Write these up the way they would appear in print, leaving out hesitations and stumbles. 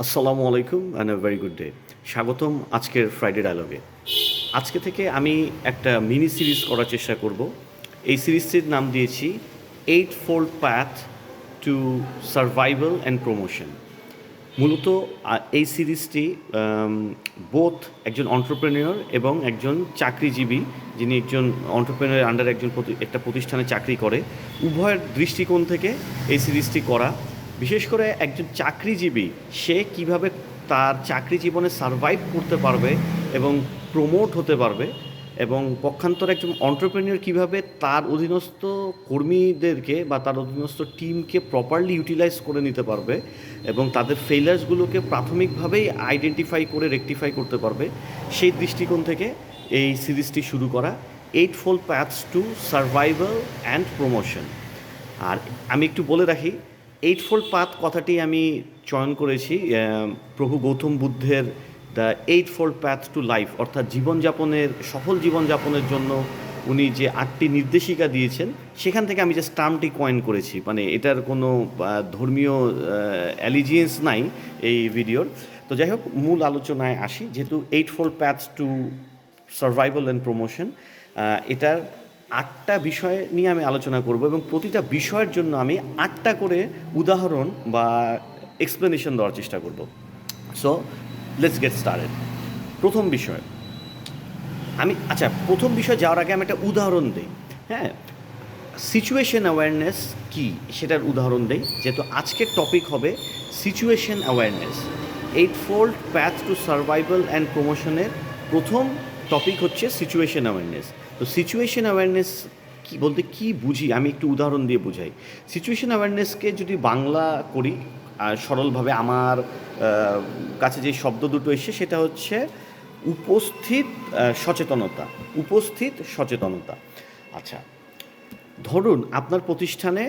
আসসালামু আলাইকুম and a very good day. স্বাগতম আজকের ফ্রাইডে ডায়ালগে। আজকে থেকে আমি একটা মিনি সিরিজ করার চেষ্টা করব। এই সিরিজটির নাম দিয়েছি eight fold path two survival and promotion. মূলত এই সিরিজটি বোথ একজন অন্টারপ্রেনিয়র এবং একজন চাকরিজীবী, যিনি একজন অন্টারপ্রেনিয়র আন্ডার একটা প্রতিষ্ঠানে চাকরি করে, উভয়ের দৃষ্টিকোণ থেকে এই সিরিজটি করা। বিশেষ করে একজন চাকরিজীবী সে কিভাবে তার চাকরি জীবনে সারভাইভ করতে পারবে এবং প্রমোট হতে পারবে, এবং পক্ষান্তরে একজন অন্টারপ্রেনিয়র কীভাবে তার অধীনস্থ কর্মীদেরকে বা তার অধীনস্থ টিমকে প্রপারলি ইউটিলাইজ করে নিতে পারবে এবং তাদের ফেইলার্সগুলোকে প্রাথমিকভাবেই আইডেন্টিফাই করে রেকটিফাই করতে পারবে, সেই দৃষ্টিকোণ থেকে এই সিরিজটি শুরু করা, eight fold paths to survival and promotion. আর আমি একটু বলে রাখি, এইট ফোল্ড পাথ কথাটি আমি চয়ন করেছি প্রভু গৌতম বুদ্ধের the eight fold path to life, অর্থাৎ সফল জীবনযাপনের জন্য উনি যে 8টি নির্দেশিকা দিয়েছেন, সেখান থেকে আমি যে টার্মটি কয়েন করেছি। মানে এটার কোনো ধর্মীয় অ্যালিজিয়েন্স নাই এই ভিডিওর। তো যাই হোক, মূল আলোচনায় আসি। যেহেতু eight fold path two survival and promotion, এটার 8টা বিষয় নিয়ে আমি আলোচনা করব এবং প্রতিটা বিষয়ের জন্য আমি 8টা করে উদাহরণ বা এক্সপ্লেনেশন দেওয়ার চেষ্টা করব। So let's get started. প্রথম বিষয়, প্রথম বিষয় যাওয়ার আগে আমি একটা উদাহরণ দিই। হ্যাঁ, সিচুয়েশন অ্যাওয়ারনেস কী সেটার উদাহরণ দেই, যেহেতু আজকের টপিক হবে situation awareness. Eight fold path two survival and প্রমোশনের প্রথম টপিক হচ্ছে সিচুয়েশন অ্যাওয়ারনেস। তো সিচুয়েশন অ্যাওয়ারনেস কী বলতে কী বুঝি, আমি একটু উদাহরণ দিয়ে বুঝাই। সিচুয়েশন অ্যাওয়ারনেসকে যদি বাংলা করি সরলভাবে, আমার কাছে যে শব্দ দুটো এসে সেটা হচ্ছে উপস্থিত সচেতনতা। উপস্থিত সচেতনতা। আচ্ছা, ধরুন আপনার প্রতিষ্ঠানে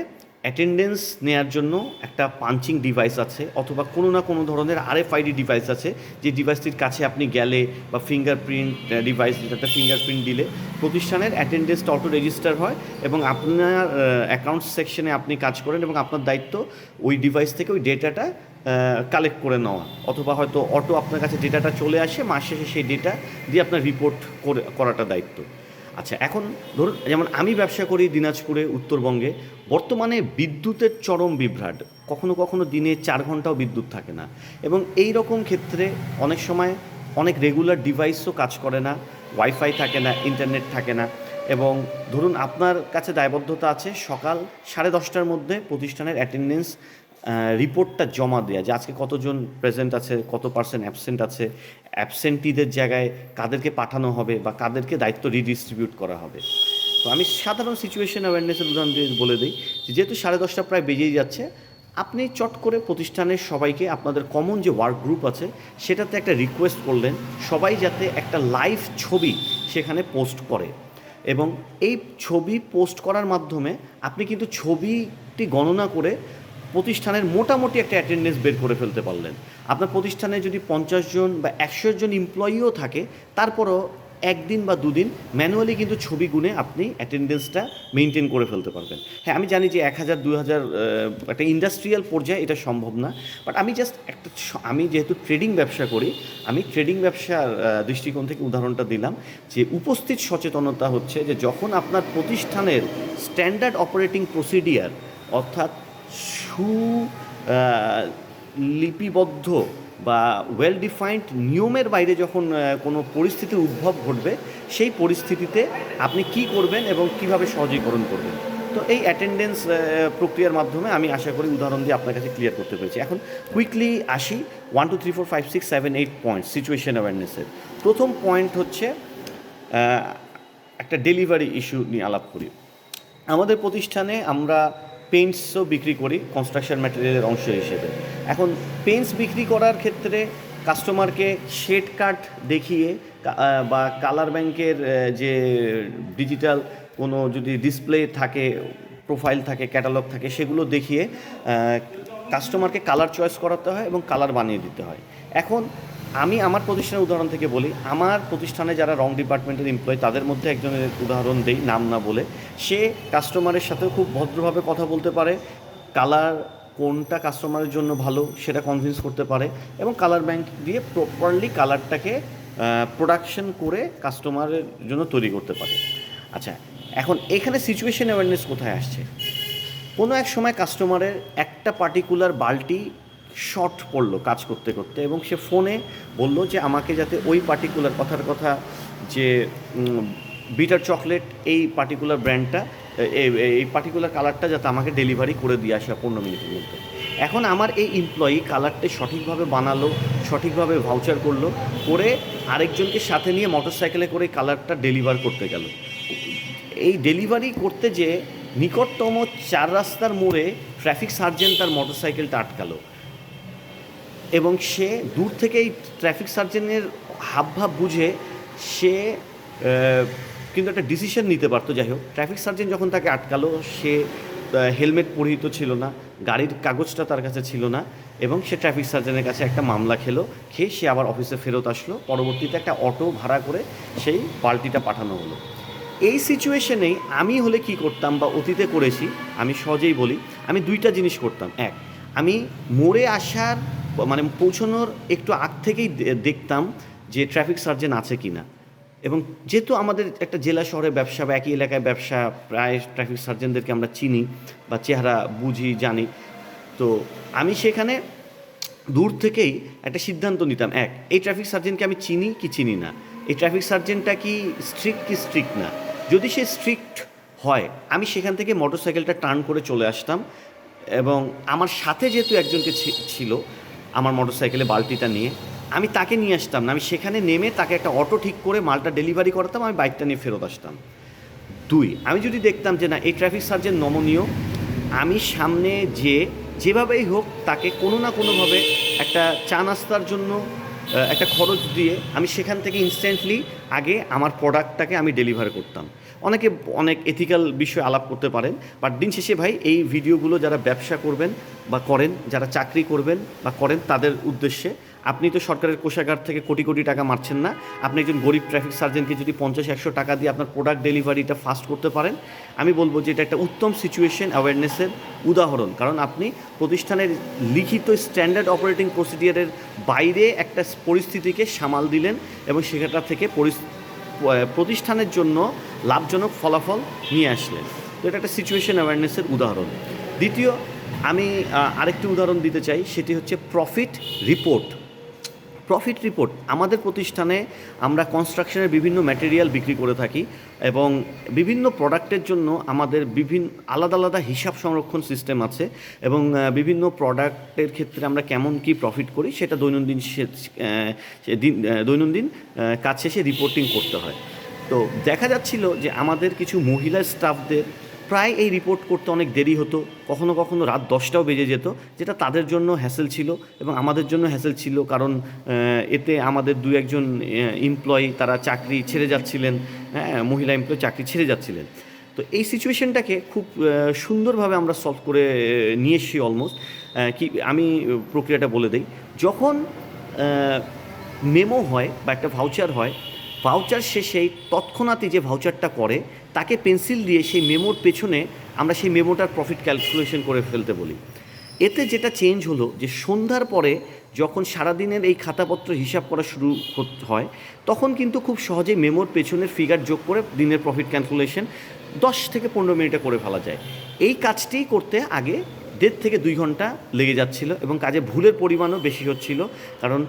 অ্যাটেন্ডেন্স নেয়ার জন্য একটা পাঞ্চিং ডিভাইস আছে, অথবা কোনো না কোনো ধরনের RFID ডিভাইস আছে, যে ডিভাইসটির কাছে আপনি গেলে বা ফিঙ্গারপ্রিন্ট ডিভাইস, যেটাতে ফিঙ্গারপ্রিন্ট দিলে প্রতিষ্ঠানের অ্যাটেন্ডেন্সটা অটো রেজিস্টার হয় এবং আপনার অ্যাকাউন্টস সেকশনে আপনি কাজ করেন এবং আপনার দায়িত্ব ওই ডিভাইস থেকে ওই ডেটাটা কালেক্ট করে নেওয়া, অথবা হয়তো অটো আপনার কাছে ডেটাটা চলে আসে, মাস শেষে সেই ডেটা দিয়ে আপনার রিপোর্ট করাটা দায়িত্ব। আচ্ছা, এখন ধরুন যেমন আমি ব্যবসা করি দিনাজপুরে, উত্তরবঙ্গে। বর্তমানে বিদ্যুতের চরম বিভ্রাট, কখনো কখনো দিনে 4 ঘন্টাও বিদ্যুৎ থাকে না, এবং এই রকম ক্ষেত্রে অনেক সময় অনেক রেগুলার ডিভাইসও কাজ করে না, ওয়াইফাই থাকে না, ইন্টারনেট থাকে না, এবং ধরুন আপনার কাছে দায়বদ্ধতা আছে সকাল 10:30টার মধ্যে প্রতিষ্ঠানের অ্যাটেন্ডেন্স রিপোর্টটা জমা দেওয়া, যে আজকে কতজন প্রেজেন্ট আছে, কত পার্সেন্ট অ্যাবসেন্ট আছে, অ্যাবসেন্টিদের জায়গায় কাদেরকে পাঠানো হবে বা কাদেরকে দায়িত্ব রিডিস্ট্রিবিউট করা হবে। তো আমি সাধারণ সিচুয়েশন অ্যাওয়ারনেসের উদাহরণ দিয়ে বলে দিই, যেহেতু 10:30 প্রায় বেজেই যাচ্ছে, আপনি চট করে প্রতিষ্ঠানের সবাইকে, আপনাদের কমন যে ওয়ার্ক গ্রুপ আছে সেটাতে একটা রিকোয়েস্ট করলেন, সবাই যাতে একটা লাইভ ছবি সেখানে পোস্ট করে, এবং এই ছবি পোস্ট করার মাধ্যমে আপনি কিন্তু ছবিটি গণনা করে প্রতিষ্ঠানের মোটামুটি একটা অ্যাটেন্ডেন্স বের করে ফেলতে পারলেন। আপনার প্রতিষ্ঠানে যদি 50 জন বা 100 জন এমপ্লয়িও থাকে, তারপরও একদিন বা দুদিন ম্যানুয়ালি কিন্তু ছবি গুনে আপনি অ্যাটেন্ডেন্সটা মেনটেন করে ফেলতে পারবেন। হ্যাঁ, আমি জানি যে 1000 2000 একটা ইন্ডাস্ট্রিয়াল পর্যায়ে এটা সম্ভব না, বাট আমি যেহেতু ট্রেডিং ব্যবসা করি, আমি ট্রেডিং ব্যবসার দৃষ্টিকোণ থেকে উদাহরণটা দিলাম, যে উপস্থিত সচেতনতা হচ্ছে যে যখন আপনার প্রতিষ্ঠানের স্ট্যান্ডার্ড অপারেটিং প্রসিডিয়ার, অর্থাৎ সু লিপিবদ্ধ বা ওয়েল ডিফাইন্ড নিয়মের বাইরে যখন কোনো পরিস্থিতির উদ্ভব ঘটবে, সেই পরিস্থিতিতে আপনি কি করবেন এবং কিভাবে সহজীকরণ করবেন। তো এই অ্যাটেন্ডেন্স প্রক্রিয়ার মাধ্যমে আমি আশা করি উদাহরণ দিয়ে আপনার কাছে ক্লিয়ার করতে পেরেছি। এখন কুইকলি আসি 1 2 3 4 5 6 7 8 পয়েন্ট সিচুয়েশন অ্যাওয়ারনেসের। প্রথম পয়েন্ট হচ্ছে একটা ডেলিভারি ইস্যু নিয়ে আলাপ করি। আমাদের প্রতিষ্ঠানে আমরা পেইন্টসও বিক্রি করি কনস্ট্রাকশন ম্যাটেরিয়ালের অংশ হিসেবে। এখন পেইন্টস বিক্রি করার ক্ষেত্রে কাস্টমারকে শেড কার্ড দেখিয়ে বা কালার ব্যাংকের যে ডিজিটাল কোনো যদি ডিসপ্লে থাকে, প্রোফাইল থাকে, ক্যাটালগ থাকে, সেগুলো দেখিয়ে কাস্টমারকে কালার চয়েস করাতে হয় এবং কালার বানিয়ে দিতে হয়। এখন আমি আমার প্রতিষ্ঠানের উদাহরণ থেকে বলি, আমার প্রতিষ্ঠানে যারা রং ডিপার্টমেন্টের এমপ্লয়ি, তাদের মধ্যে একজনের উদাহরণ দেই নাম না বলে। সে কাস্টমারের সাথেও খুব ভদ্রভাবে কথা বলতে পারে, কালার কোনটা কাস্টমারের জন্য ভালো সেটা কনভিন্স করতে পারে এবং কালার ব্যাংক দিয়ে প্রপারলি কালারটাকে প্রোডাকশন করে কাস্টমারের জন্য তৈরি করতে পারে। আচ্ছা, এখন এখানে সিচুয়েশন অ্যাওয়ারনেস কোথায় আসছে? কোনো এক সময় কাস্টমারের একটা পার্টিকুলার বাল্টি শর্ট পড়লো কাজ করতে করতে এবং সে ফোনে বলল যে আমাকে যাতে ওই পার্টিকুলার কথার কথা যে বিটার চকলেট এই পার্টিকুলার ব্র্যান্ডটা এই পার্টিকুলার কালারটা যাতে আমাকে ডেলিভারি করে দিয়ে আসে 15 মিনিটের মধ্যে। এখন আমার এই এমপ্লয়ি কালারটা সঠিকভাবে বানালো, সঠিকভাবে ভাউচার করলো, করে আরেকজনকে সাথে নিয়ে মোটরসাইকেলে করে কালারটা ডেলিভার করতে গেল। এই ডেলিভারি করতে যে নিকটতম 4 রাস্তার মোড়ে ট্রাফিক সার্জেন্ট তার মোটরসাইকেলটা আটকালো এবং সে দূর থেকেই ট্রাফিক সার্জেন্টের হাবভাব বুঝে সে কিন্তু একটা ডিসিশন নিতে পারতো। যাই হোক, ট্রাফিক সার্জেন্ট যখন তাকে আটকালো সে হেলমেট পরিহিত ছিল না, গাড়ির কাগজটা তার কাছে ছিল না এবং সে ট্রাফিক সার্জেন্টের কাছে একটা মামলা খেয়ে সে আবার অফিসে ফেরত আসলো। পরবর্তীতে একটা অটো ভাড়া করে সেই বাল্টিটা পাঠানো হলো। এই সিচুয়েশনেই আমি হলে কি করতাম বা অতীতে করেছি, আমি সহজেই বলি। আমি 2টা জিনিস করতাম। এক, আমি মোড়ে আসার মানে পৌঁছানোর একটু আগ থেকেই দেখতাম যে ট্রাফিক সার্জেন্ট আছে কি না। এবং যেহেতু আমাদের একটা জেলা শহরে ব্যবসা বা একই এলাকায় ব্যবসা, প্রায় ট্রাফিক সার্জেন্টদেরকে আমরা চিনি বা চেহারা বুঝি জানি, তো আমি সেখানে দূর থেকেই একটা সিদ্ধান্ত নিতাম। এক, এই ট্রাফিক সার্জেন্টকে আমি চিনি কি চিনি না, এই ট্রাফিক সার্জেন্টটা কি স্ট্রিক্ট না। যদি সে স্ট্রিক্ট হয় আমি সেখান থেকে মোটরসাইকেলটা টার্ন করে চলে আসতাম এবং আমার সাথে যেহেতু একজনকে ছিল আমার মোটরসাইকেলে বাল্টিটা নিয়ে, আমি তাকে নিয়ে আসতাম না, আমি সেখানে নেমে তাকে একটা অটো ঠিক করে মালটা ডেলিভারি করাতাম, আমি বাইকটা নিয়ে ফেরত আসতাম। 2, আমি যদি দেখতাম যে না এই ট্রাফিক সার্জেন্ট নমনীয়, আমি সামনে যেভাবেই হোক তাকে কোনো না কোনোভাবে একটা চা নাস্তার জন্য একটা খরচ দিয়ে আমি সেখান থেকে ইনস্ট্যান্টলি আগে আমার প্রোডাক্টটাকে আমি ডেলিভার করতাম। অনেকে অনেক এথিক্যাল বিষয় আলাপ করতে পারেন, বাট দিন শেষে ভাই এই ভিডিওগুলো যারা ব্যবসা করবেন বা করেন, যারা চাকরি করবেন বা করেন তাদের উদ্দেশ্যে। আপনি তো সরকারের কোষাগার থেকে কোটি কোটি টাকা মারছেন না, আপনি একজন গরিব ট্রাফিক সার্জেন্টকে যদি 50-100 টাকা দিয়ে আপনার প্রোডাক্ট ডেলিভারিটা ফাস্ট করতে পারেন, আমি বলবো যে এটা একটা উত্তম সিচুয়েশন অ্যাওয়ারনেসের উদাহরণ। কারণ আপনি প্রতিষ্ঠানের লিখিত স্ট্যান্ডার্ড অপারেটিং প্রসিডিয়ারের বাইরে একটা পরিস্থিতিকে সামাল দিলেন এবং সেখানটা থেকে প্রতিষ্ঠানের জন্য লাভজনক ফলাফল নিয়ে আসলেন। তো এটা একটা সিচুয়েশন অ্যাওয়ারনেসের উদাহরণ। দ্বিতীয়, আমি আরেকটি উদাহরণ দিতে চাই, সেটি হচ্ছে প্রফিট রিপোর্ট। আমাদের প্রতিষ্ঠানে আমরা কনস্ট্রাকশনের বিভিন্ন ম্যাটেরিয়াল বিক্রি করে থাকি এবং বিভিন্ন প্রোডাক্টের জন্য আমাদের আলাদা আলাদা হিসাব সংরক্ষণ সিস্টেম আছে এবং বিভিন্ন প্রোডাক্টের ক্ষেত্রে আমরা কেমন কি প্রফিট করি সেটা দৈনন্দিন কাজ শেষে রিপোর্টিং করতে হয়। তো দেখা যাচ্ছিল যে আমাদের কিছু মহিলা স্টাফদের প্রায় এই রিপোর্ট করতে অনেক দেরি হতো, কখনো কখনো রাত 10টাও বেজে যেত, যেটা তাদের জন্য হ্যাসেল ছিল এবং আমাদের জন্য হ্যাসেল ছিল। কারণ এতে আমাদের 2-1 এমপ্লয়ি তারা চাকরি ছেড়ে যাচ্ছিলেন, হ্যাঁ, মহিলা এমপ্লয়ি চাকরি ছেড়ে যাচ্ছিলেন। তো এই সিচুয়েশনটাকে খুব সুন্দরভাবে আমরা সলভ করে নিয়ে এসেছি অলমোস্ট। আমি প্রক্রিয়াটা বলে দিই। যখন মেমো হয় বা একটা ভাউচার হয়, ভাউচার শেষেই তৎক্ষণাৎই যে ভাউচারটা করে তাকে পেন্সিল দিয়ে সেই মেমোর পেছনে আমরা সেই মেমোটার প্রফিট ক্যালকুলেশন করে ফেলতে বলি। এতে যেটা চেঞ্জ হলো যে সন্ধ্যার পরে যখন সারাদিনের এই খাতাপত্র হিসাব করা শুরু হয় তখন কিন্তু খুব সহজেই মেমোর পেছনের ফিগার যোগ করে দিনের প্রফিট ক্যালকুলেশন 10 থেকে 15 মিনিটে করে ফেলা যায়। এই কাজটি করতে আগে 1.5 থেকে 2 ঘন্টা লেগে যাচ্ছিল এবং কাজে ভুলের পরিমাণও বেশি হচ্ছিল, কারণ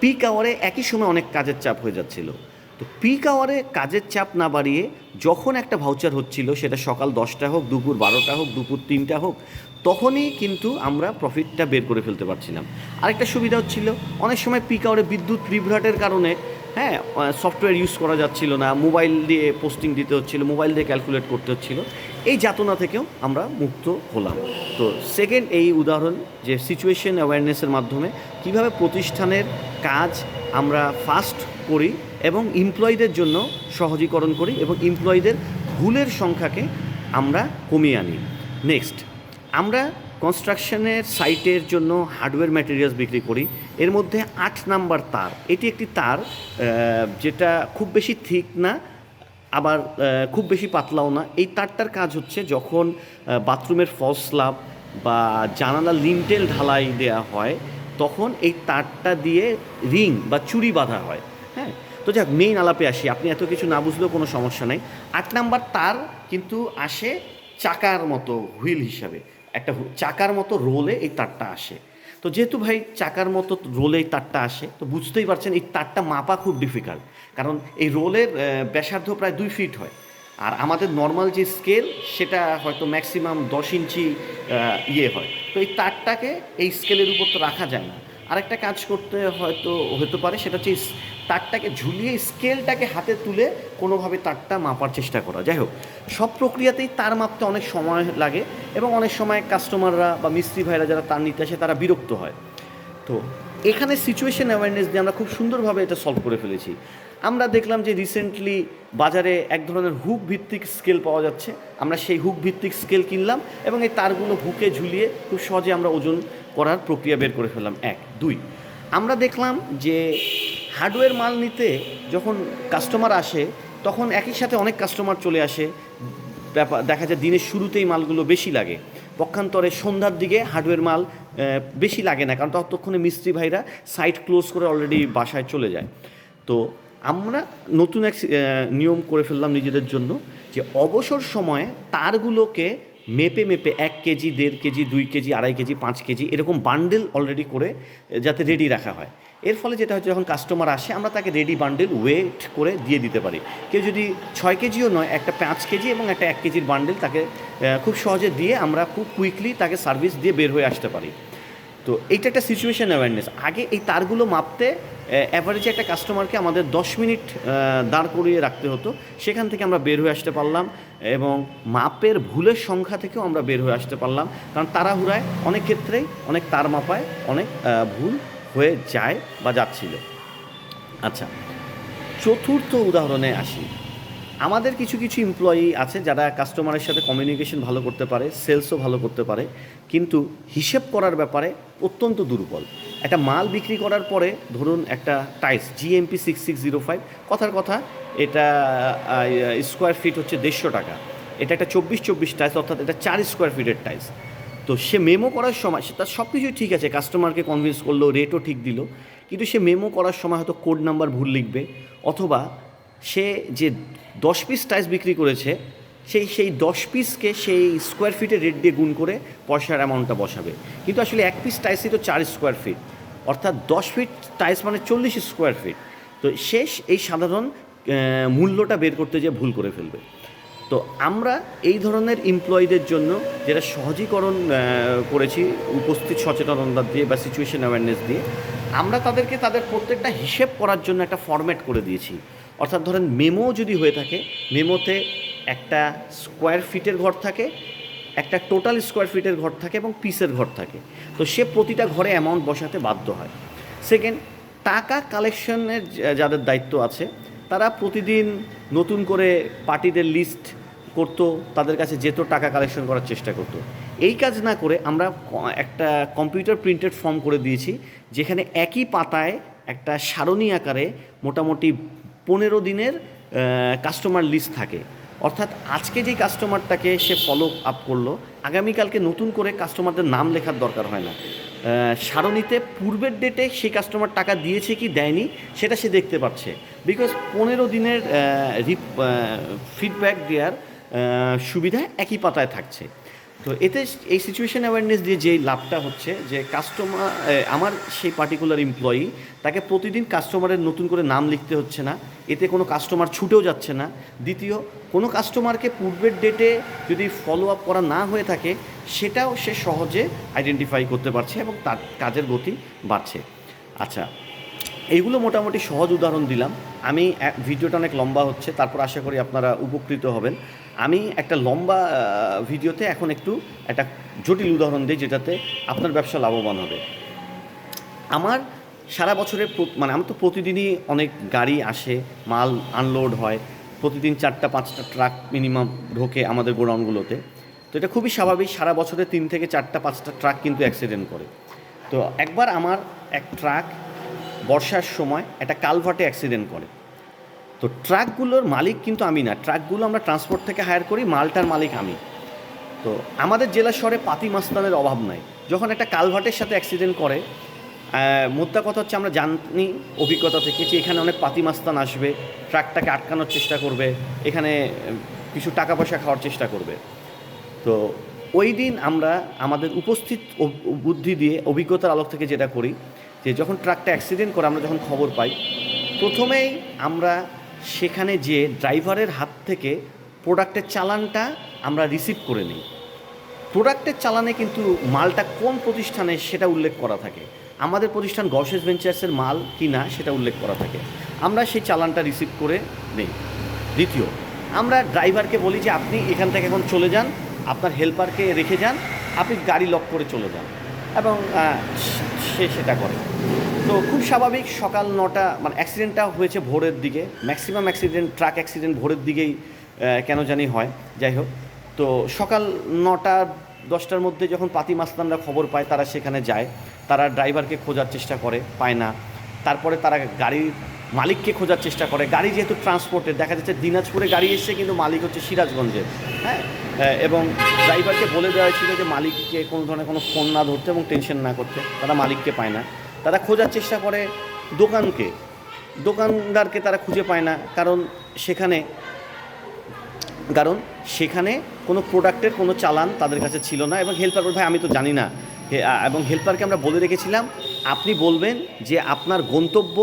পিক আওয়ারে একই সময় অনেক কাজের চাপ হয়ে যাচ্ছিল। তো পিক আওয়ারে কাজের চাপ না বাড়িয়ে যখন একটা ভাউচার হচ্ছিল, সেটা সকাল 10টা হোক, দুপুর 12টা হোক, দুপুর 3টা হোক, তখনই কিন্তু আমরা প্রফিটটা বের করে ফেলতে পারছিলাম। আরেকটা সুবিধা হচ্ছিল, অনেক সময় পিক আওয়ারে বিদ্যুৎ বিভ্রাটের কারণে সফটওয়্যার ইউজ করা যাচ্ছিল না, মোবাইল দিয়ে পোস্টিং দিতে হচ্ছিল, মোবাইল দিয়ে ক্যালকুলেট করতে হচ্ছিল। এই যাতনা থেকেও আমরা মুক্ত হলাম। তো সেকেন্ড এই উদাহরণ যে সিচুয়েশন অ্যাওয়ারনেসের মাধ্যমে কীভাবে প্রতিষ্ঠানের কাজ আমরা ফাস্ট করি এবং এমপ্লয়ীদের জন্য সহজীকরণ করি এবং এমপ্লয়ীদের ভুলের সংখ্যাকে আমরা কমিয়ে আনি। নেক্সট, আমরা কনস্ট্রাকশনের সাইটের জন্য হার্ডওয়্যার ম্যাটেরিয়ালস বিক্রি করি। এর মধ্যে 8 নাম্বার তার, এটি একটি তার যেটা খুব বেশি থিক না, আবার খুব বেশি পাতলাও না। এই তারটার কাজ হচ্ছে যখন বাথরুমের ফলস স্ল্যাব বা জানালা লিন্টেল ঢালাই দেওয়া হয় তখন এই তারটা দিয়ে রিং বা চুড়ি বাঁধা হয়। হ্যাঁ, তো যাক মেইন আলাপে আসি, আপনি এত কিছু না বুঝলেও কোনো সমস্যা নেই। 8 নাম্বার তার কিন্তু আসে চাকার মতো হুইল হিসাবে, একটা চাকার মতো রোলে এই তারটা আসে। তো যেহেতু ভাই চাকার মতো রোলে এই তারটা আসে, তো বুঝতেই পারছেন এই তারটা মাপা খুব ডিফিকাল্ট, কারণ এই রোলের ব্যাসার্ধ প্রায় 2 ফিট হয়। আর আমাদের নর্মাল যে স্কেল সেটা হয়তো ম্যাক্সিমাম 10 ইঞ্চি হয়। তো এই তারটাকে এই স্কেলের উপর তো রাখা যায় না। আরেকটা কাজ করতে হতে পারে, সেটা হচ্ছে তারটাকে ঝুলিয়ে স্কেলটাকে হাতে তুলে কোনোভাবে তারটা মাপার চেষ্টা করা। যাই হোক, সব প্রক্রিয়াতেই তার মাপতে অনেক সময় লাগে এবং অনেক সময় কাস্টমাররা বা মিস্ত্রি ভাইরা যারা তার নিতে আসে তারা বিরক্ত হয়। তো এখানে সিচুয়েশন অ্যাওয়ারনেস দিয়ে আমরা খুব সুন্দরভাবে এটা সলভ করে ফেলেছি। আমরা দেখলাম যে রিসেন্টলি বাজারে এক ধরনের হুক ভিত্তিক স্কেল পাওয়া যাচ্ছে, আমরা সেই হুক ভিত্তিক স্কেল কিনলাম এবং এই তারগুলো হুকে ঝুলিয়ে খুব সহজে আমরা ওজন করার প্রক্রিয়া বের করে ফেললাম। 1 2 আমরা দেখলাম যে হার্ডওয়্যার মাল নিতে যখন কাস্টমার আসে তখন একই সাথে অনেক কাস্টমার চলে আসে, দেখা যায় দিনের শুরুতেই মালগুলো বেশি লাগে, পক্ষান্তরে সন্ধ্যার দিকে হার্ডওয়্যার মাল বেশি লাগে না, কারণ ততক্ষণে মিস্ত্রি ভাইরা সাইট ক্লোজ করে অলরেডি বাসায় চলে যায়। তো আমরা নতুন এক নিয়ম করে ফেললাম নিজেদের জন্য, যে অবসর সময়ে তারগুলোকে মেপে মেপে 1 KG 1.5 KG 2 KG 2.5 KG 5 KG এরকম বান্ডেল অলরেডি করে যাতে রেডি রাখা হয়। এর ফলে যেটা হচ্ছে, যখন কাস্টমার আসে আমরা তাকে রেডি বান্ডেল ওয়েট করে দিয়ে দিতে পারি। কেউ যদি 6 কেজিও নয়, একটা 5 কেজি এবং একটা 1 কেজির বান্ডেল তাকে খুব সহজে দিয়ে আমরা খুব কুইকলি তাকে সার্ভিস দিয়ে বের হয়ে আসতে পারি। তো এইটা একটা সিচুয়েশন অ্যাওয়ারনেস। আগে এই তারগুলো মাপতে অ্যাভারেজে একটা কাস্টমারকে আমাদের 10 মিনিট দাঁড় করিয়ে রাখতে হতো, সেখান থেকে আমরা বের হয়ে আসতে পারলাম এবং মাপের ভুলের সংখ্যা থেকেও আমরা বের হয়ে আসতে পারলাম, কারণ তাড়াহুড়ায় অনেক ক্ষেত্রেই অনেক তার মাপায় অনেক ভুল হয়ে যায় বা যাচ্ছিল। আচ্ছা, চতুর্থ উদাহরণে আসি। আমাদের কিছু কিছু এমপ্লয়ি আছে যারা কাস্টমারের সাথে কমিউনিকেশন ভালো করতে পারে, সেলসও ভালো করতে পারে, কিন্তু হিসেব করার ব্যাপারে অত্যন্ত দুর্বল। একটা মাল বিক্রি করার পরে ধরুন একটা টাইলস GMP 6605, কথার কথা এটা স্কোয়ার ফিট হচ্ছে 150 টাকা, এটা একটা 24-24 টাইলস, অর্থাৎ এটা 4 স্কোয়ার ফিটের টাইলস। তো সে মেমো করার সময় তার সব কিছুই ঠিক আছে, কাস্টমারকে কনভিন্স করলো, রেটও ঠিক দিল, কিন্তু সে মেমো করার সময় হয়তো কোড নাম্বার ভুল লিখবে, অথবা সে যে 10 পিস টাইলস বিক্রি করেছে সেই 10 পিসকে সেই স্কোয়ার ফিটের রেট দিয়ে গুণ করে পয়সার অ্যামাউন্টটা বসাবে, কিন্তু আসলে 1 পিস টাইলসই তো 4 স্কোয়ার ফিট, অর্থাৎ 10 ফিট টাইলস মানে 40 স্কোয়ার ফিট। তো শেষ এই সাধারণ মূল্যটা বের করতে যেয়ে ভুল করে ফেলবে। তো আমরা এই ধরনের এমপ্লয়ীদের জন্য যেটা সহজীকরণ করেছি উপস্থিত সচেতনতা দিয়ে বা সিচুয়েশন অ্যাওয়ারনেস দিয়ে, আমরা তাদেরকে তাদের প্রত্যেকটা হিসেব করার জন্য একটা ফরম্যাট করে দিয়েছি। অর্থাৎ ধরেন মেমো যদি হয়ে থাকে, মেমোতে একটা স্কোয়ার ফিটের ঘর থাকে, একটা টোটাল স্কোয়ার ফিটের ঘর থাকে এবং পিসের ঘর থাকে। তো সে প্রতিটা ঘরে অ্যামাউন্ট বসাতে বাধ্য হয়। সেকেন্ড, টাকা কালেকশনের যাদের দায়িত্ব আছে তারা প্রতিদিন নতুন করে পার্টিদের লিস্ট করতো, তাদের কাছে যেত, টাকা কালেকশন করার চেষ্টা করতো। এই কাজ না করে আমরা একটা কম্পিউটার প্রিন্টেড ফর্ম করে দিয়েছি, যেখানে একই পাতায় একটা সারণী আকারে মোটামুটি 15 দিনের কাস্টমার লিস্ট থাকে। অর্থাৎ আজকে যেই কাস্টমারটাকে সে ফলো আপ করলো, আগামীকালকে নতুন করে কাস্টমারদের নাম লেখার দরকার হয় না। সারণীতে পূর্বের ডেটে সেই কাস্টমার টাকা দিয়েছে কি দেয়নি সেটা সে দেখতে পাচ্ছে, বিকজ 15 দিনের ফিডব্যাক দেওয়ার সুবিধা একই পাতায় থাকছে। তো এতে এই সিচুয়েশন অ্যাওয়ারনেস দিয়ে যেই লাভটা হচ্ছে, যে কাস্টমার আমার সেই পার্টিকুলার এমপ্লয়ি, তাকে প্রতিদিন কাস্টমারের নতুন করে নাম লিখতে হচ্ছে না, এতে কোনো কাস্টমার ছুটেও যাচ্ছে না। দ্বিতীয়, কোনো কাস্টমারকে পূর্বের ডেটে যদি ফলো আপ করা না হয়ে থাকে সেটাও সে সহজে আইডেন্টিফাই করতে পারছে এবং তার কাজের গতি বাড়ছে। আচ্ছা, এইগুলো মোটামুটি সহজ উদাহরণ দিলাম। আমি ভিডিওটা অনেক লম্বা হচ্ছে, তারপর আশা করি আপনারা উপকৃত হবেন। আমি একটা লম্বা ভিডিওতে এখন একটা জটিল উদাহরণ দিই, যেটাতে আপনার ব্যবসা লাভবান হবে। আমার সারা বছরে আমার তো প্রতিদিনই অনেক গাড়ি আসে, মাল আনলোড হয়, প্রতিদিন 4টা-5টা ট্রাক মিনিমাম ঢোকে আমাদের গোডাউনগুলোতে। তো এটা খুবই স্বাভাবিক, সারা বছরে 3 থেকে 4টা-5টা ট্রাক কিন্তু অ্যাক্সিডেন্ট করে। তো একবার আমার এক ট্রাক বর্ষার সময় একটা কালভার্টে অ্যাক্সিডেন্ট করে। তো ট্রাকগুলোর মালিক কিন্তু আমি না, ট্রাকগুলো আমরা ট্রান্সপোর্ট থেকে হায়ার করি, মালটার মালিক আমি। তো আমাদের জেলা শহরে পাতি মাস্তানের অভাব নাই। যখন একটা কালভার্টের সাথে অ্যাক্সিডেন্ট করে, মোদ্দা কথা হচ্ছে আমরা জানি অভিজ্ঞতা থেকে যে এখানে অনেক পাতি মাস্তান আসবে, ট্রাকটাকে আটকানোর চেষ্টা করবে, এখানে কিছু টাকা পয়সা খাওয়ার চেষ্টা করবে। তো ওই দিন আমরা আমাদের উপস্থিত বুদ্ধি দিয়ে অভিজ্ঞতার আলোক থেকে যেটা করি, যে যখন ট্রাকটা অ্যাক্সিডেন্ট করে আমরা যখন খবর পাই, প্রথমেই আমরা সেখানে যে ড্রাইভারের হাত থেকে প্রোডাক্টের চালানটা আমরা রিসিভ করে নিই। প্রোডাক্টের চালানে কিন্তু মালটা কোন প্রতিষ্ঠানে সেটা উল্লেখ করা থাকে, আমাদের প্রতিষ্ঠান গসেস ভেঞ্চার্সের মাল কি না সেটা উল্লেখ করা থাকে। আমরা সেই চালানটা রিসিভ করে নিই। দ্বিতীয়, আমরা ড্রাইভারকে বলি যে আপনি এখান থেকে এখন চলে যান, আপনার হেল্পারকে রেখে যান, আপনি গাড়ি লক করে চলে যান, এবং সে সেটা করে। তো খুব স্বাভাবিক, সকাল 9টা, মানে অ্যাক্সিডেন্টটা হয়েছে ভোরের দিকে, ম্যাক্সিমাম অ্যাক্সিডেন্ট ট্রাক অ্যাক্সিডেন্ট ভোরের দিকেই কেন জানি হয়। যাই হোক, তো সকাল 9টা-10টার মধ্যে যখন পাতি মাস্তানরা খবর পায়, তারা সেখানে যায়, তারা ড্রাইভারকে খোঁজার চেষ্টা করে, পায় না। তারপরে তারা গাড়ির মালিককে খোঁজার চেষ্টা করে। গাড়ি যেহেতু ট্রান্সপোর্টের, দেখা যাচ্ছে দিনাজপুরে গাড়ি এসছে কিন্তু মালিক হচ্ছে সিরাজগঞ্জের, হ্যাঁ। এবং ড্রাইভারকে বলে দেওয়া হয়েছিল যে মালিককে কোনো ধরনের কোনো ফোন না ধরতে এবং টেনশন না করতে। তারা মালিককে পায় না। তারা খোঁজার চেষ্টা করে দোকানদারকে তারা খুঁজে পায় না, কারণ সেখানে কোনো প্রোডাক্টের কোনো চালান তাদের কাছে ছিল না। এবং হেল্পার বলে, ভাই আমি তো জানি না। এবং হেল্পারকে আমরা বলে রেখেছিলাম, আপনি বলবেন যে আপনার গন্তব্য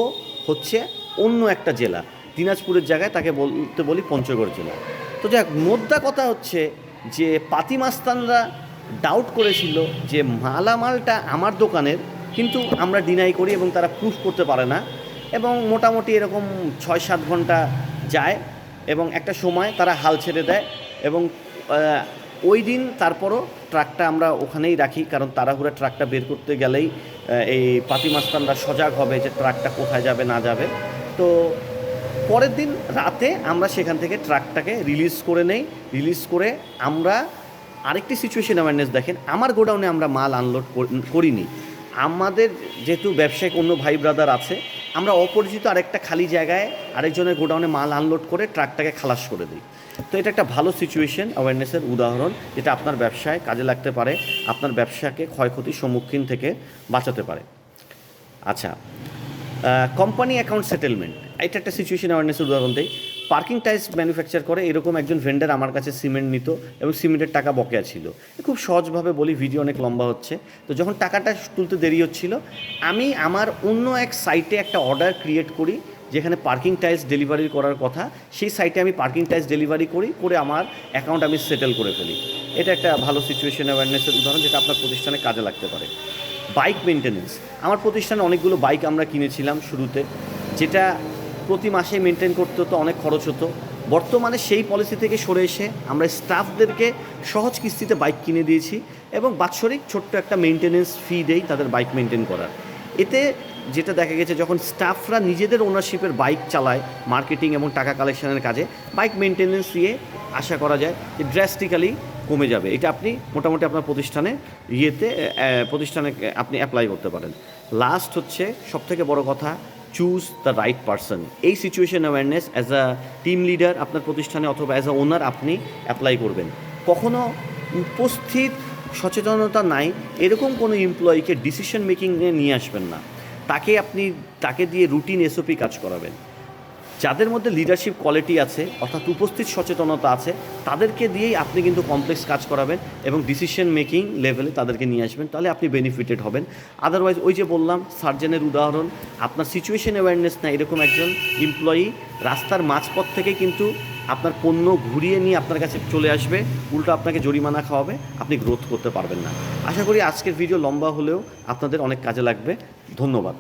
হচ্ছে অন্য একটা জেলা, দিনাজপুরের জায়গায় তাকে বলতে বলি পঞ্চগড় জেলা। তো যাক, মোদ্দা কথা হচ্ছে যে পাতি মাস্তানরা ডাউট করেছিল যে মালামালটা আমার দোকানের, কিন্তু আমরা ডিনাই করি এবং তারা প্রুফ করতে পারে না। এবং মোটামুটি এরকম 6-7 ঘন্টা যায় এবং একটা সময় তারা হাল ছেড়ে দেয়। এবং ওই দিন তারপরও ট্রাকটা আমরা ওখানেই রাখি, কারণ তাড়াহুড়া ট্রাকটা বের করতে গেলেই এই পাতি মাস্তানরা সজাগ হবে যে ট্রাকটা কোথায় যাবে না যাবে। তো পরের দিন রাতে আমরা সেখান থেকে ট্রাকটাকে রিলিজ করে আমরা আরেকটি সিচুয়েশন অ্যাওয়ারনেস দেখেন। আমার গোডাউনে আমরা মাল আনলোড করিনি। আমাদের যেহেতু ব্যবসায়িক অন্য ভাই ব্রাদার আছে, আমরা অপরিচিত আরেকটা খালি জায়গায় আরেকজনের গোডাউনে মাল আনলোড করে ট্রাকটাকে খালাস করে দিই। তো এটা একটা ভালো সিচুয়েশন অ্যাওয়ারনেসের উদাহরণ, যেটা আপনার ব্যবসায় কাজে লাগতে পারে, আপনার ব্যবসাকে ক্ষয়ক্ষতির সম্মুখীন থেকে বাঁচাতে পারে। আচ্ছা, কোম্পানি অ্যাকাউন্ট সেটেলমেন্ট, এটা একটা সিচুয়েশন অ্যাওয়ারনেসের উদাহরণ দেয়। পার্কিং টাইলস ম্যানুফ্যাকচার করে এরকম একজন ভেন্ডার আমার কাছে সিমেন্ট নিত এবং সিমেন্টের টাকা বকেয়া ছিল। খুব সহজভাবে বলি, ভিডিও অনেক লম্বা হচ্ছে। তো যখন টাকাটা তুলতে দেরি হচ্ছিল, আমি আমার অন্য এক সাইটে একটা অর্ডার ক্রিয়েট করি যেখানে পার্কিং টাইলস ডেলিভারি করার কথা, সেই সাইটে আমি পার্কিং টাইলস ডেলিভারি করে আমার অ্যাকাউন্ট আমি সেটেল করে ফেলি। এটা একটা ভালো সিচুয়েশন অ্যাওয়ারনেসের উদাহরণ, যেটা আপনার প্রতিষ্ঠানে কাজে লাগতে পারে। বাইক মেনটেন্যান্স, আমার প্রতিষ্ঠানে অনেকগুলো বাইক আমরা কিনেছিলাম শুরুতে, যেটা প্রতি মাসে মেনটেন করতে হতো, অনেক খরচ হতো। বর্তমানে সেই পলিসি থেকে সরে এসে আমরা স্টাফদেরকে সহজ কিস্তিতে বাইক কিনে দিয়েছি এবং বাৎসরিক ছোট্ট একটা মেনটেনেন্স ফি দেই তাদের বাইক মেনটেন করার। এতে যেটা দেখা গেছে, যখন স্টাফরা নিজেদের ওনারশিপের বাইক চালায় মার্কেটিং এবং টাকা কালেকশনের কাজে, বাইক মেনটেনেন্স দিয়ে আশা করা যায় যে ড্রাস্টিক্যালি কমে যাবে। এটা আপনি মোটামুটি আপনার প্রতিষ্ঠানে আপনি অ্যাপ্লাই করতে পারেন। লাস্ট হচ্ছে সবথেকে বড় কথা, চুজ দ্য রাইট পারসন। এই situation awareness as a team leader আপনার প্রতিষ্ঠানে অথবা অ্যাজ আ ওনার আপনি অ্যাপ্লাই করবেন। কখনও উপস্থিত সচেতনতা নাই এরকম কোনো এমপ্লয়িকে ডিসিশন মেকিংয়ে নিয়ে আসবেন না। তাকে দিয়ে রুটিন এসওপি কাজ করাবেন। যাদের মধ্যে লিডারশিপ কোয়ালিটি আছে, অর্থাৎ উপস্থিত সচেতনতা আছে, তাদেরকে দিয়েই আপনি কিন্তু কমপ্লেক্স কাজ করাবেন এবং ডিসিশন মেকিং লেভেলে তাদেরকে নিয়ে আসবেন, তাহলে আপনি বেনিফিটেড হবেন। আদারওয়াইজ ওই যে বললাম সার্জেনের উদাহরণ, আপনার সিচুয়েশন অ্যাওয়ারনেস না এরকম একজন এমপ্লয়ি রাস্তার মাঝপথ থেকে কিন্তু আপনার পণ্য ঘুরিয়ে নিয়ে আপনার কাছে চলে আসবে, উল্টো আপনাকে জরিমানা খাওয়াবে, আপনি গ্রোথ করতে পারবেন না। আশা করি আজকের ভিডিও লম্বা হলেও আপনাদের অনেক কাজে লাগবে। ধন্যবাদ।